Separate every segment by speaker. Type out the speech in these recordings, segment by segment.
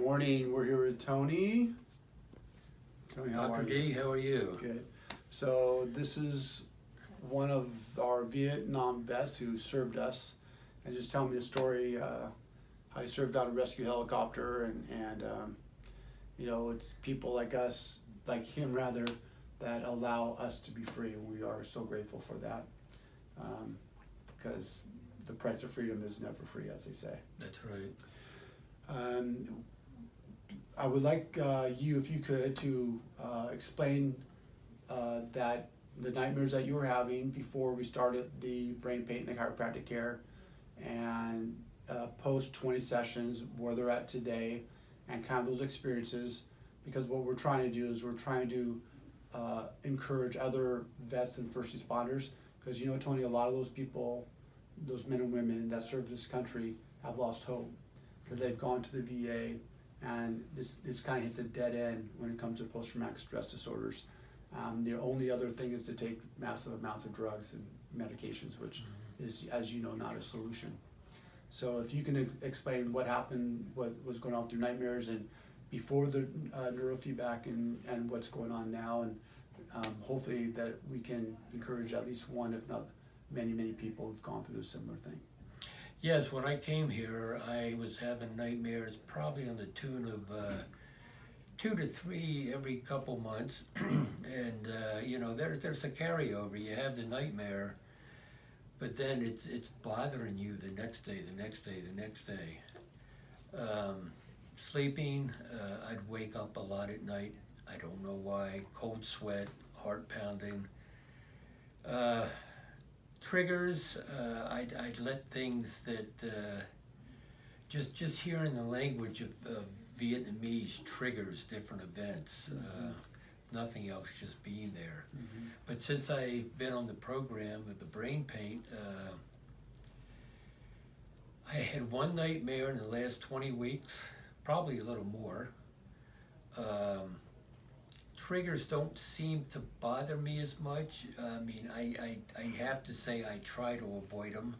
Speaker 1: morning. We're here with Tony. Tony, how are
Speaker 2: Dr.
Speaker 1: you?
Speaker 2: D, how are you?
Speaker 1: Good. So this is one of our Vietnam vets who served us, and just tell me a story. How he served on a rescue helicopter, and you know, it's people like us, like him rather, that allow us to be free, and we are so grateful for that. Because the price of freedom is never free, as they say.
Speaker 2: That's right.
Speaker 1: I would like you, if you could, to explain that the nightmares that you were having before we started the brain paint and the chiropractic care, and post 20 sessions, where they're at today, and kind of those experiences. Because what we're trying to do is we're trying to encourage other vets and first responders. Because you know, Tony, a lot of those people, those men and women that serve this country, have lost hope. Because they've gone to the VA, and this kind of hits a dead end when it comes to post-traumatic stress disorders. The only other thing is to take massive amounts of drugs and medications, which is, as you know, not a solution. So if you can explain what happened, what was going on with your nightmares, and before the neurofeedback, and what's going on now, and hopefully that we can encourage at least one, if not many people who've gone through a similar thing.
Speaker 2: Yes, when I came here, I was having nightmares probably on the tune of 2 to 3 every couple months. And you know, there's a carryover. You have the nightmare, but then it's bothering you the next day, the next day, the next day. Sleeping, I'd wake up a lot at night. I don't know why. Cold sweat, heart pounding. Triggers, I'd let things that, just hearing the language of Vietnamese triggers different events. Nothing else, just being there. But since I've been on the program with the brain paint, I had one nightmare in the last 20 weeks, probably a little more. Triggers don't seem to bother me as much. I mean, I have to say I try to avoid them,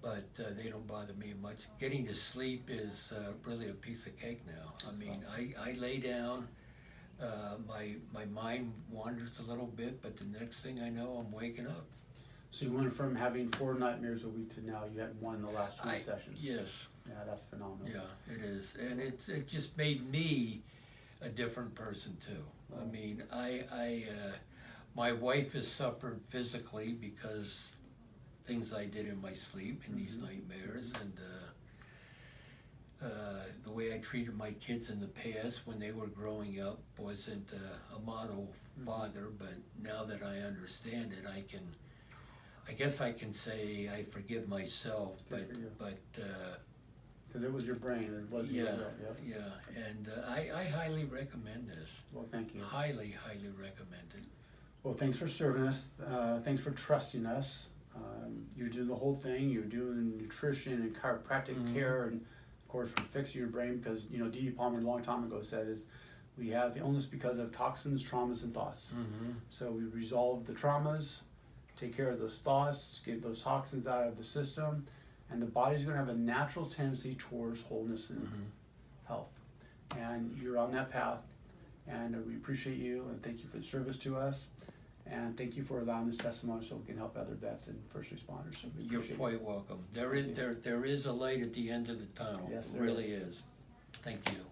Speaker 2: but they don't bother me much. Getting to sleep is really a piece of cake now. I mean, I lay down, my mind wanders a little bit, but the next thing I know, I'm waking up.
Speaker 1: So you went from having 4 nightmares a week to now you had 1 in the last 20 sessions.
Speaker 2: Yes.
Speaker 1: Yeah, that's phenomenal.
Speaker 2: Yeah, it is, and it just made me a different person too. I mean, my wife has suffered physically because things I did in my sleep, in these nightmares, and the way I treated my kids in the past when they were growing up wasn't a model father. But now that I understand it, I guess I can say I forgive myself. But
Speaker 1: because it was your brain, it wasn't your will.
Speaker 2: Yeah, and I highly recommend this.
Speaker 1: Well, thank you.
Speaker 2: Highly recommend it.
Speaker 1: Well, thanks for serving us. Thanks for trusting us. You're doing the whole thing. You're doing nutrition and chiropractic care, and of course, we're fixing your brain because, you know, D.D. Palmer a long time ago said is we have illness because of toxins, traumas, and thoughts. So we resolve the traumas, take care of those thoughts, get those toxins out of the system, and the body's going to have a natural tendency towards wholeness and health. And you're on that path, and we appreciate you, and thank you for the service to us, and thank you for allowing this testimony so we can help other vets and first responders. So
Speaker 2: You're quite welcome. There is a light at the end of the tunnel.
Speaker 1: Yes,
Speaker 2: it
Speaker 1: there
Speaker 2: really
Speaker 1: is.
Speaker 2: is. Thank you.